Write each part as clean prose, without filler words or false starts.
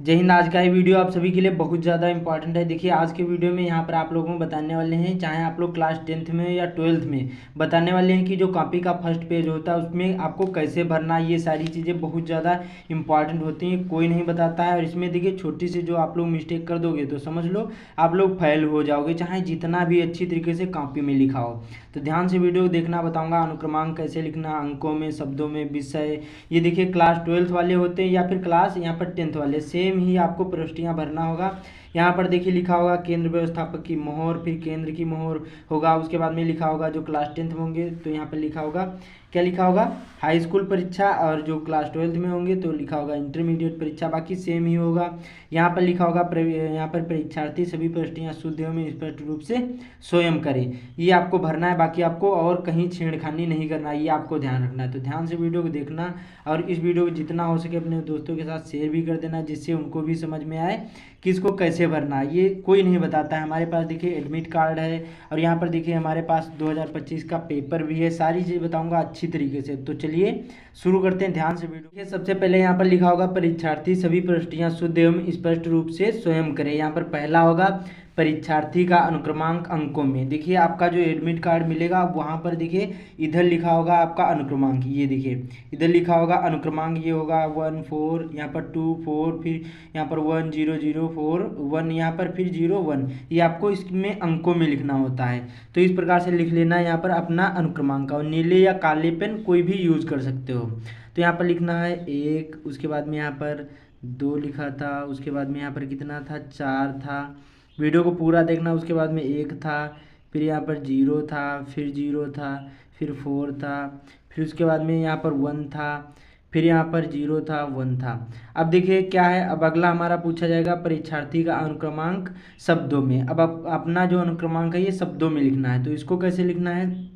जय हिंद। आज का ये वीडियो आप सभी के लिए बहुत ज़्यादा इंपॉर्टेंट है। देखिए आज के वीडियो में यहाँ पर आप लोगों को बताने वाले हैं, चाहे आप लोग क्लास 10th में या 12th में, बताने वाले हैं कि जो कॉपी का फर्स्ट पेज होता है उसमें आपको कैसे भरना है। ये सारी चीज़ें बहुत ज़्यादा इंपॉर्टेंट होती हैं, कोई नहीं बताता है। और इसमें देखिए छोटी सी जो आप लोग मिस्टेक कर दोगे तो समझ लो आप लोग फेल हो जाओगे, चाहे जितना भी अच्छी तरीके से कॉपी में लिखा हो। तो ध्यान से वीडियो देखना, बताऊँगा अनुक्रमांक कैसे लिखना, अंकों में, शब्दों में, विषय। ये देखिए क्लास 12th वाले होते हैं या फिर क्लास यहाँ पर 10th वाले, सेम ही आपको प्रविष्टियाँ भरना होगा। यहाँ पर देखिए लिखा होगा केंद्र व्यवस्थापक की मोहर, फिर केंद्र की मोहर होगा। उसके बाद में लिखा होगा जो क्लास 10th में होंगे तो यहाँ पर लिखा होगा, क्या लिखा होगा, हाई स्कूल परीक्षा। और जो क्लास 12th में होंगे तो लिखा होगा इंटरमीडिएट परीक्षा, बाकी सेम ही होगा। यहाँ पर लिखा होगा यहाँ पर परीक्षार्थी सभी प्रविष्टियाँ शुद्ध एवं स्पष्ट रूप से स्वयं करें। ये आपको भरना है, बाकी आपको और कहीं छेड़खानी नहीं करना है, ये आपको ध्यान रखना है। तो ध्यान से वीडियो को देखना और इस वीडियो को जितना हो सके अपने दोस्तों के साथ शेयर भी कर देना, जिससे उनको भी समझ में आए कि इसको कैसे भरना है। ये कोई नहीं बताता है। हमारे पास देखिए एडमिट कार्ड है और यहाँ पर देखिए हमारे पास 2025 का पेपर भी है। सारी चीज़ बताऊंगा अच्छी तरीके से। तो चलिए शुरू करते हैं ध्यान से वीडियो। सबसे पहले यहाँ पर लिखा होगा परीक्षार्थी सभी प्रविष्टियाँ शुद्ध एवं स्पष्ट रूप से स्वयं करें। यहाँ पर पहला होगा परीक्षार्थी का अनुक्रमांक अंकों में। देखिए आपका जो एडमिट कार्ड मिलेगा वहाँ पर देखिए इधर लिखा होगा आपका अनुक्रमांक, ये देखिए इधर लिखा होगा अनुक्रमांक, ये होगा 1 4, यहाँ पर 2 4, फिर यहाँ पर 1 0 0 4 1, यहाँ पर फिर 0 1। ये आपको इसमें अंकों में लिखना होता है। तो इस प्रकार से लिख लेना यहाँ पर अपना अनुक्रमांक, और नीले या काले पेन कोई भी यूज़ कर सकते हो। तो यहाँ पर लिखना है 1, उसके बाद में यहाँ पर 2 लिखा था, उसके बाद में यहाँ पर कितना था, 4 था। वीडियो को पूरा देखना। उसके बाद में 1 था, फिर यहाँ पर 0 था, फिर 0 था, फिर 4 था, फिर उसके बाद में यहाँ पर 1 था, फिर यहाँ पर 0 था, 1 था। अब देखिए क्या है, अब अगला हमारा पूछा जाएगा परीक्षार्थी का अनुक्रमांक शब्दों में। अब अपना जो अनुक्रमांक है ये शब्दों में लिखना है। तो इसको कैसे लिखना है,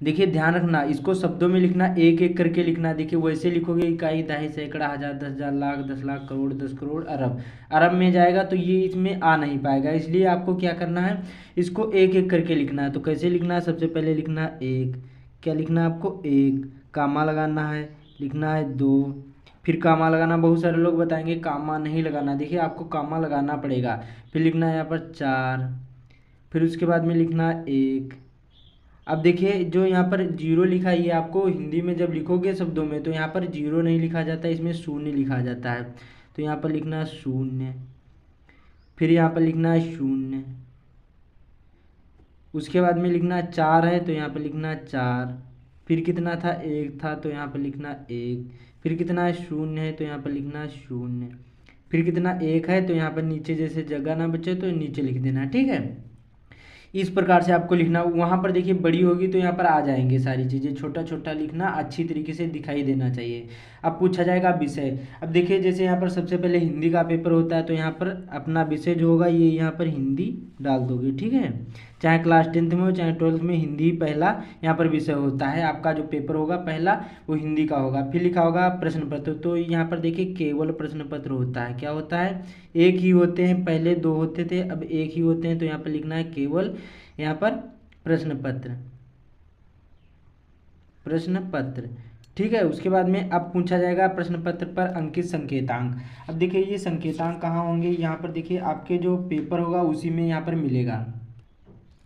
देखिए ध्यान रखना, इसको शब्दों में लिखना, एक एक करके लिखना। देखिए वैसे लिखोगे इकाई, दहाई, सैकड़ा, हजार, 10,000, लाख, 10 लाख, करोड़, 10 करोड़, अरब, अरब में जाएगा तो ये इसमें आ नहीं पाएगा। इसलिए आपको क्या करना है, इसको एक एक करके लिखना है। तो कैसे लिखना है, सबसे पहले लिखना है 1, क्या लिखना है आपको 1, कामा लगाना है, लिखना है 2, फिर कामा लगाना। बहुत सारे लोग बताएंगे कामा नहीं लगाना, देखिए आपको कामा लगाना पड़ेगा। फिर लिखना है यहाँ पर 4, फिर उसके बाद में लिखना है 1। अब देखिए जो यहाँ पर जीरो लिखा है, ये आपको हिंदी में जब लिखोगे शब्दों में तो यहाँ पर जीरो नहीं लिखा जाता है, इसमें शून्य लिखा जाता है। तो यहाँ पर लिखना है 0, फिर यहाँ पर लिखना है 0, उसके बाद में लिखना है 4 है तो यहाँ पर लिखना है 4, फिर कितना था, 1 था तो यहाँ पर लिखना 1, फिर कितना है, 0 है तो यहाँ पर लिखना 0, फिर कितना 1 है तो यहाँ पर नीचे जैसे जगह ना बचे तो नीचे लिख देना, ठीक है। इस प्रकार से आपको लिखना। वहाँ पर देखिए बड़ी होगी तो यहाँ पर आ जाएंगे सारी चीज़ें, छोटा छोटा लिखना, अच्छी तरीके से दिखाई देना चाहिए। अब पूछा जाएगा विषय। अब देखिए जैसे यहाँ पर सबसे पहले हिंदी का पेपर होता है तो यहाँ पर अपना विषय जो होगा ये यहाँ पर हिंदी डाल दोगे, ठीक है। चाहे क्लास 10th में हो चाहे 12th में, हिंदी पहला यहाँ पर विषय होता है। आपका जो पेपर होगा पहला वो हिंदी का होगा। फिर लिखा होगा प्रश्न पत्र, तो यहाँ पर देखिए केवल प्रश्न पत्र होता है। क्या होता है, एक ही होते हैं, पहले 2 होते थे अब एक ही होते हैं। तो यहाँ पर लिखना है केवल यहाँ पर प्रश्न पत्र, प्रश्न पत्र, ठीक है। उसके बाद में अब पूछा जाएगा प्रश्न पत्र पर अंकित संकेतांक। अब देखिए ये संकेतांक कहाँ होंगे, यहाँ पर देखिए आपके जो पेपर होगा उसी में यहाँ पर मिलेगा।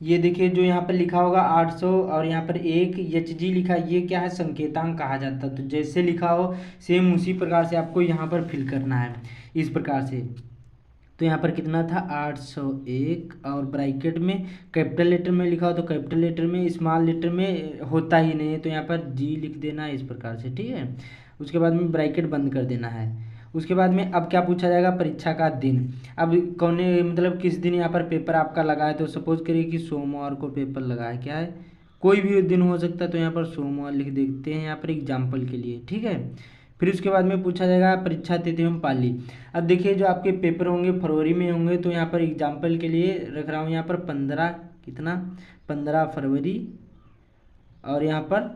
ये देखिए जो यहाँ पर लिखा होगा 800 और यहाँ पर 1 HG लिखा है, ये क्या है, संकेतांक कहा जाता है। तो जैसे लिखा हो सेम उसी प्रकार से आपको यहाँ पर फिल करना है, इस प्रकार से। तो यहाँ पर कितना था, 801, और ब्रैकेट में कैपिटल लेटर में लिखा हो तो कैपिटल लेटर में, स्मॉल लेटर में होता ही नहीं है तो यहाँ पर जी लिख देना है, इस प्रकार से, ठीक है। उसके बाद में ब्रैकेट बंद कर देना है। उसके बाद में अब क्या पूछा जाएगा, परीक्षा का दिन। अब कौन मतलब किस दिन यहाँ पर पेपर आपका लगा है, तो सपोज करिए कि सोमवार को पेपर लगा है, क्या है, कोई भी दिन हो सकता है। तो यहाँ पर सोमवार लिख देते हैं यहाँ पर एग्जाम्पल के लिए, ठीक है। फिर उसके बाद में पूछा जाएगा परीक्षा तिथि एवं पाली। अब देखिए जो आपके पेपर होंगे फरवरी में होंगे तो यहाँ पर एग्जाम्पल के लिए रख रहा हूँ यहाँ पर 15, कितना, 15 फरवरी, और यहाँ पर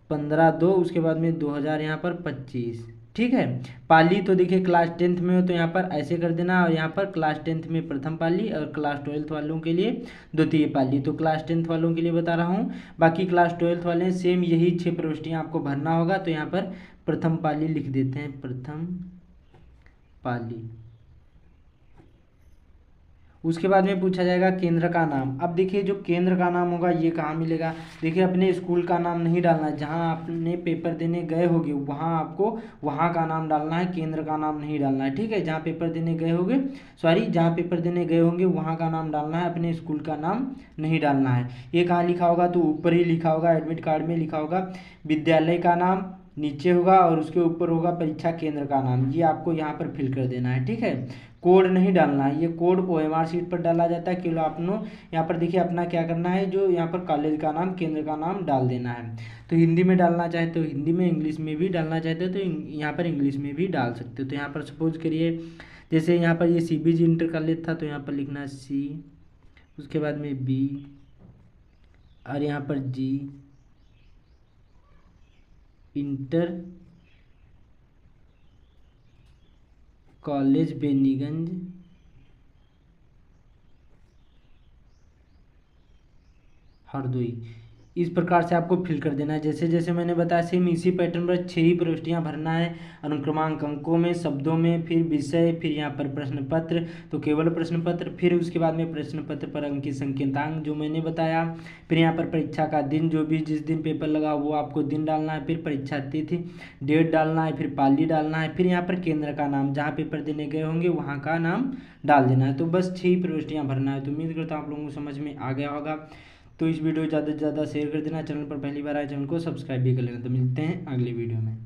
15/2, उसके बाद में 2000 यहाँ पर 25, ठीक है। पाली तो देखिए क्लास 10th में हो तो यहाँ पर ऐसे कर देना, और यहाँ पर क्लास 10th में प्रथम पाली और क्लास 12th वालों के लिए द्वितीय पाली। तो क्लास 10th वालों के लिए बता रहा हूँ, बाकी क्लास 12th वाले सेम यही 6 प्रविष्टियाँ आपको भरना होगा। तो यहाँ पर प्रथम पाली लिख देते हैं, प्रथम पाली। उसके बाद में पूछा जाएगा केंद्र का नाम। अब देखिए जो केंद्र का नाम होगा ये कहाँ मिलेगा, देखिए अपने स्कूल का नाम नहीं डालना है, जहाँ आपने पेपर देने गए होगे वहाँ आपको वहाँ का नाम डालना है, केंद्र का नाम नहीं डालना है, ठीक है। जहाँ पेपर देने गए होंगे जहाँ पेपर देने गए होंगे वहाँ का नाम डालना है, अपने स्कूल का नाम नहीं डालना है। ये कहाँ लिखा होगा, तो ऊपर ही लिखा होगा, एडमिट कार्ड में लिखा होगा विद्यालय का नाम नीचे होगा और उसके ऊपर होगा परीक्षा केंद्र का नाम, ये आपको यहाँ पर फिल कर देना है, ठीक है। कोड नहीं डालना है, ये कोड OMR शीट पर डाला जाता है, केवल आपने यहाँ पर देखिए अपना क्या करना है, जो यहाँ पर कॉलेज का नाम केंद्र का नाम डाल देना है। तो हिंदी में डालना चाहते हो हिंदी में, इंग्लिश में भी डालना चाहते हो तो यहाँ पर इंग्लिश में भी डाल सकते हो। तो यहाँ पर सपोज करिए जैसे यहाँ पर ये CBG इंटर कॉलेज था तो यहाँ पर लिखना है C, उसके बाद में B और यहाँ पर G inter college Beniganj Hardoi. इस प्रकार से आपको फिल कर देना है, जैसे जैसे मैंने बताया सेम इसी पैटर्न पर 6 ही प्रविष्टियाँ भरना है, अनुक्रमांक अंकों में, शब्दों में, फिर विषय, फिर यहाँ पर प्रश्न पत्र, तो केवल प्रश्न पत्र, फिर उसके बाद में प्रश्न पत्र पर अंकित संकेतांक जो मैंने बताया, फिर यहाँ पर परीक्षा का दिन, जो भी जिस दिन पेपर लगा वो आपको दिन डालना है, फिर परीक्षा तिथि डेट डालना है, फिर पाली डालना है, फिर यहाँ पर केंद्र का नाम, जहाँ पेपर देने गए होंगे वहाँ का नाम डाल देना है। तो बस 6 ही प्रविष्टियाँ भरना है। तो उम्मीद करता हूँ आप लोगों को समझ में आ गया होगा। तो इस वीडियो ज़्यादा से ज़्यादा शेयर कर देना, चैनल पर पहली बार आए चैनल को सब्सक्राइब भी कर लेना। तो मिलते हैं अगली वीडियो में।